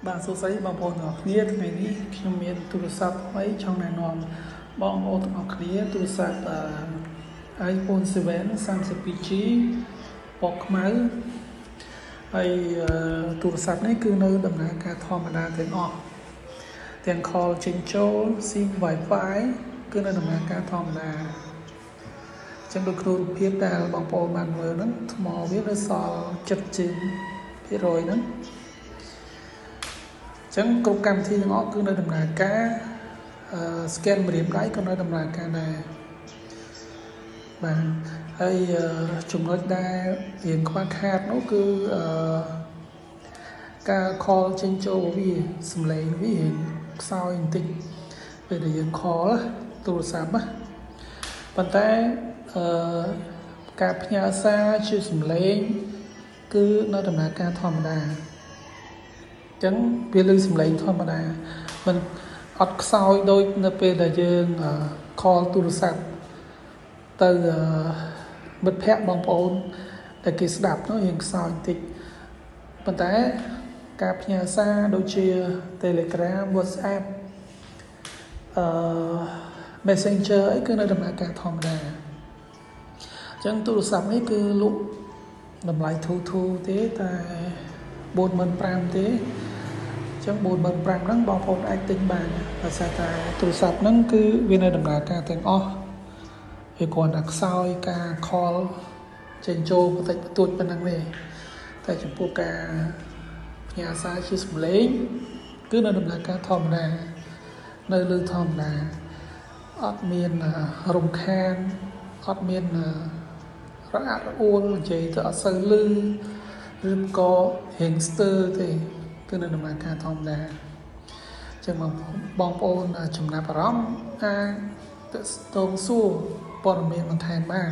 បាទសួស្តីបងប្អូនទាំងអស់គ្នាថ្ងៃនេះខ្ញុំមានទូរស័ព្ទថ្មីចង់ណែនាំបងប្អូនទាំងអស់គ្នាទូរស័ព្ទiPhone 7 32G ពណ៌ខ្មៅហើយទូរស័ព្ទនេះគឺនៅដំណើរការធម្មតាទាំងអស់ទាំង call ចេញចូល SIM Wi-Fi គឺនៅដំណើរការធម្មតាចឹងដូចក្នុងរូបភាពដែលបងប្អូនបានមើលហ្នឹងថ្មវានៅសល់70%ហ្នឹងចឹងគ្រប់កម្មវិធីទាំងអស់គឺនៅដំណើរការscan ម្រាមដៃក៏នៅដំណើរការដែរបាទហើយចំណុចដែលរៀងខ្វះខាតនោះគឺការ call ចេញចូលវាសំឡេងវារៀងខ្សោយបន្តិចពេលដែលយើង call ទូរស័ព្ទណាប៉ុន្តែការផ្ញើសារជាសំឡេងគឺនៅដំណើរការធម្មតាចឹងវាលើសំឡេងធម្មតាមិនអត់ខ្សោយដូចនៅពេលដែលយើង call ទូរស័ព្ទទៅមិត្តភ័ក្តិបងប្អូនដែលគេស្ដាប់នោះយើងខ្សោយបន្តិចប៉ុន្តែការផ្ញើសារដូចជា Telegram WhatsApp Messenger អីគឺនៅដំណើរការធម្មតាចឹងទូរស័ព្ទនេះគឺលក់តម្លៃធូរទេតែ45,000ទេចឹង45,000ហ្នឹងបងប្អូនអាចទិញបានដោយសារតែទូរស័ព្ទហ្នឹងគឺវានៅដំណើរការទាំងអស់វាគ្រាន់តែខ្សោយការ call ចេញចូលបន្តិចបន្តួចប៉ុណ្្នឹងទេតែចំពោះការផ្ញើសារជាសំឡេងគឺនៅដំណើរការធម្មតានៅលើធម្មតាអត់មានរំខានអត់មានរអាក់រអួលនិយាយទៅអត់សូវលឺឬក៏រៀងស្ទើរទេគឺនៅដំណើរការធម្មតាចឹងបងប្អូនចំណាប់អារម្មណ៍អាចទៅស្ទងសួរព័ត៌មានបន្ថែមបាន